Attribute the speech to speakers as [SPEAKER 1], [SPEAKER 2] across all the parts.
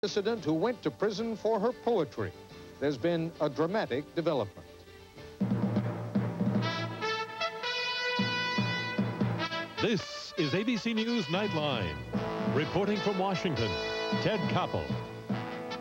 [SPEAKER 1] dissident who went to prison for her poetry. There's been a dramatic development.
[SPEAKER 2] This is ABC News Nightline. Reporting from Washington, Ted Koppel.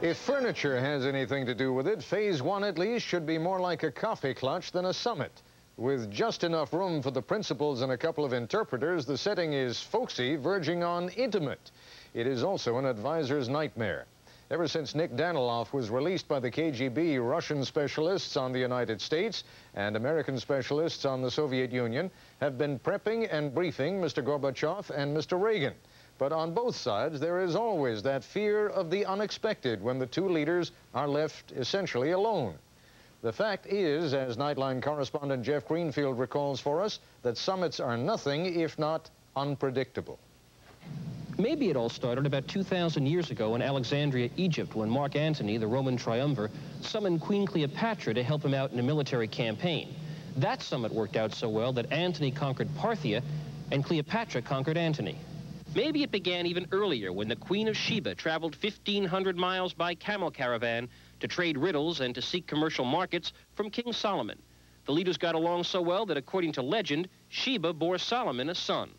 [SPEAKER 1] If furniture has anything to do with it, Phase 1 at least should be more like a coffee clutch than a summit. With just enough room for the principals and a couple of interpreters, the setting is folksy, verging on intimate. It is also an advisor's nightmare. Ever since Nick Daniloff was released by the KGB, Russian specialists on the United States and American specialists on the Soviet Union have been prepping and briefing Mr. Gorbachev and Mr. Reagan. But on both sides, there is always that fear of the unexpected when the two leaders are left essentially alone. The fact is, as Nightline correspondent Jeff Greenfield recalls for us, that summits are nothing if not unpredictable.
[SPEAKER 3] Maybe it all started about 2,000 years ago in Alexandria, Egypt, when Mark Antony, the Roman triumvir, summoned Queen Cleopatra to help him out in a military campaign. That summit worked out so well that Antony conquered Parthia and Cleopatra conquered Antony. Maybe it began even earlier when the Queen of Sheba traveled 1,500 miles by camel caravan to trade riddles and to seek commercial markets from King Solomon. The leaders got along so well that, according to legend, Sheba bore Solomon a son.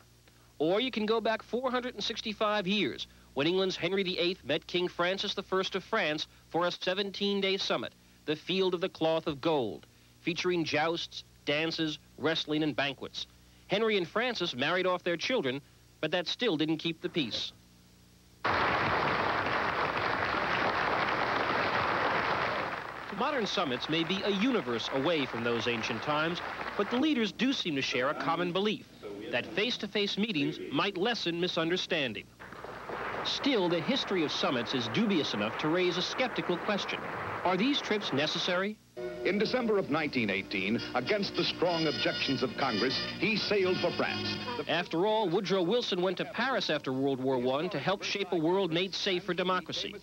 [SPEAKER 3] Or you can go back 465 years, when England's Henry VIII met King Francis I of France for a 17-day summit, the Field of the Cloth of Gold, featuring jousts, dances, wrestling, and banquets. Henry and Francis married off their children, but that still didn't keep the peace. Modern summits may be a universe away from those ancient times, but the leaders do seem to share a common belief that face-to-face meetings might lessen misunderstanding. Still, the history of summits is dubious enough to raise a skeptical question. Are these trips necessary?
[SPEAKER 4] In December of 1918, against the strong objections of Congress, he sailed for France.
[SPEAKER 3] After all, Woodrow Wilson went to Paris after World War I to help shape a world made safe for democracy.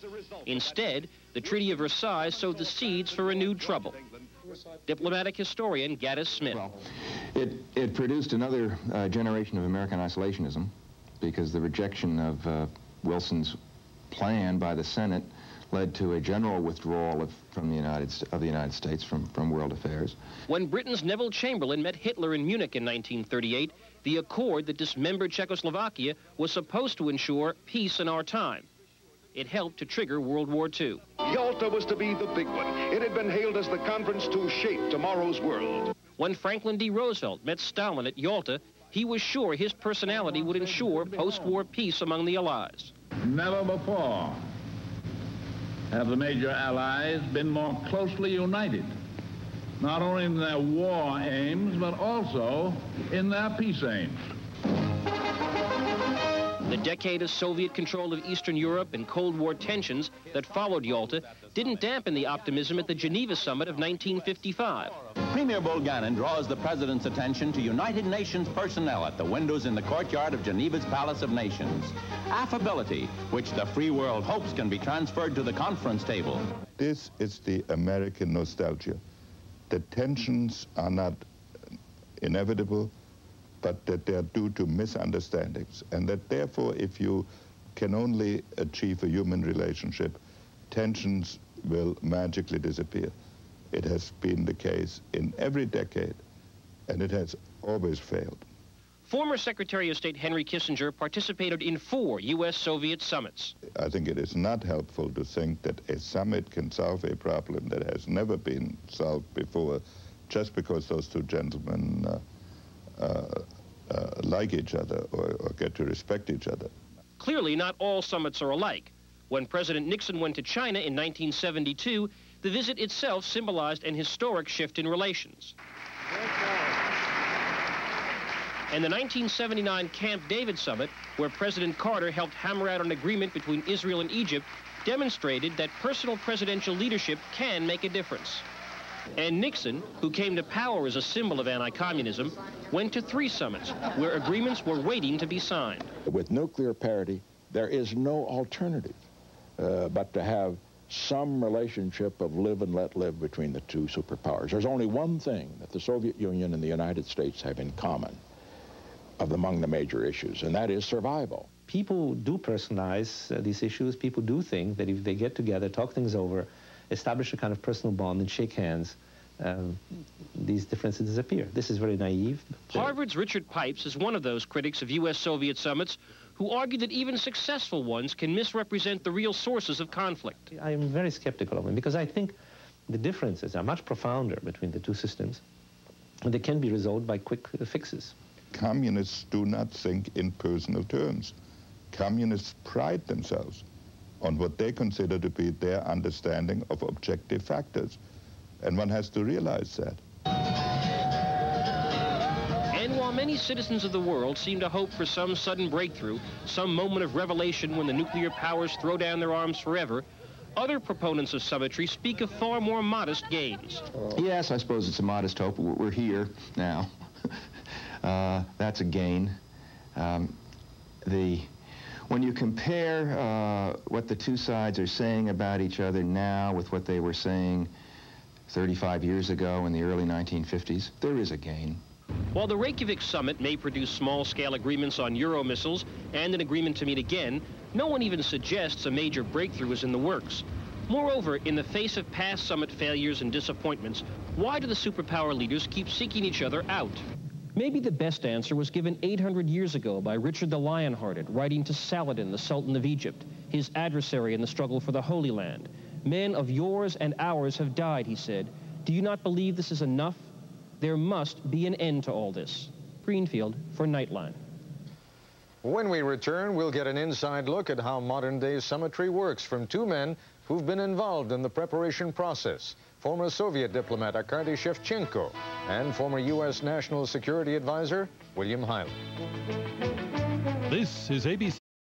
[SPEAKER 3] Instead, the Treaty of Versailles sowed the seeds for renewed trouble. Diplomatic historian Gaddis Smith.
[SPEAKER 5] Well, it produced another generation of American isolationism, because the rejection of Wilson's plan by the Senate led to a general withdrawal of the United States from world affairs.
[SPEAKER 3] When Britain's Neville Chamberlain met Hitler in Munich in 1938, the accord that dismembered Czechoslovakia was supposed to ensure peace in our time. It helped to trigger World War II.
[SPEAKER 4] Yalta was to be the big one. It had been hailed as the conference to shape tomorrow's world.
[SPEAKER 3] When Franklin D. Roosevelt met Stalin at Yalta, he was sure his personality would ensure post-war peace among the Allies.
[SPEAKER 6] Never before have the major allies been more closely united, not only in their war aims, but also in their peace aims.
[SPEAKER 3] The decade of Soviet control of Eastern Europe and Cold War tensions that followed Yalta didn't dampen the optimism at the Geneva summit of 1955.
[SPEAKER 7] Premier Bulganin draws the president's attention to United Nations personnel at the windows in the courtyard of Geneva's Palace of Nations. Affability, which the free world hopes can be transferred to the conference table.
[SPEAKER 8] This is the American nostalgia. The tensions are not inevitable, but that they are due to misunderstandings, and that therefore, if you can only achieve a human relationship, tensions will magically disappear. It has been the case in every decade, and it has always failed.
[SPEAKER 3] Former Secretary of State Henry Kissinger participated in 4 U.S.-Soviet summits.
[SPEAKER 8] I think it is not helpful to think that a summit can solve a problem that has never been solved before, just because those two gentlemen like each other or get to respect each other.
[SPEAKER 3] Clearly, not all summits are alike. When President Nixon went to China in 1972, the visit itself symbolized an historic shift in relations. And the 1979 Camp David summit, where President Carter helped hammer out an agreement between Israel and Egypt, demonstrated that personal presidential leadership can make a difference. And Nixon, who came to power as a symbol of anti-communism, went to 3 summits where agreements were waiting to be signed.
[SPEAKER 9] With nuclear parity, there is no alternative but to have some relationship of live and let live between the two superpowers. There's only one thing that the Soviet Union and the United States have in common among the major issues, and that is survival.
[SPEAKER 10] people do personalize these issues. People do think that if they get together, talk things over, establish a kind of personal bond and shake hands, these differences disappear. This is very naive.
[SPEAKER 3] Harvard's Richard Pipes is one of those critics of U.S.-Soviet summits who argue that even successful ones can misrepresent the real sources of conflict.
[SPEAKER 10] I am very skeptical of them because I think the differences are much profounder between the two systems, and they can be resolved by quick fixes.
[SPEAKER 8] Communists do not think in personal terms. Communists pride themselves on what they consider to be their understanding of objective factors. And one has to realize that.
[SPEAKER 3] And while many citizens of the world seem to hope for some sudden breakthrough, some moment of revelation when the nuclear powers throw down their arms forever, other proponents of symmetry speak of far more modest gains.
[SPEAKER 5] Yes, I suppose it's a modest hope. We're here now. That's a gain. When you compare what the two sides are saying about each other now with what they were saying 35 years ago in the early 1950s, there is a gain.
[SPEAKER 3] While the Reykjavik summit may produce small-scale agreements on Euro missiles and an agreement to meet again, no one even suggests a major breakthrough is in the works. Moreover, in the face of past summit failures and disappointments, why do the superpower leaders keep seeking each other out? Maybe the best answer was given 800 years ago by Richard the Lionhearted, writing to Saladin, the Sultan of Egypt, his adversary in the struggle for the Holy Land. Men of yours and ours have died, he said. Do you not believe this is enough? There must be an end to all this. Greenfield for Nightline.
[SPEAKER 1] When we return, we'll get an inside look at how modern-day symmetry works from two men who've been involved in the preparation process. Former Soviet diplomat Arkady Shevchenko and former U.S. National Security Advisor William Hyland.
[SPEAKER 2] This is ABC.